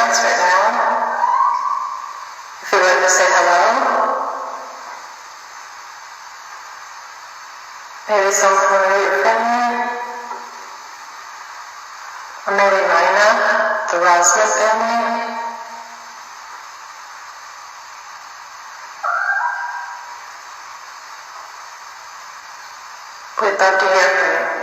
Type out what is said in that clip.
else right now. If you'd like to say hello, maybe someone from your family, or maybe Nina, the Rosman family. We'd love to hear from you.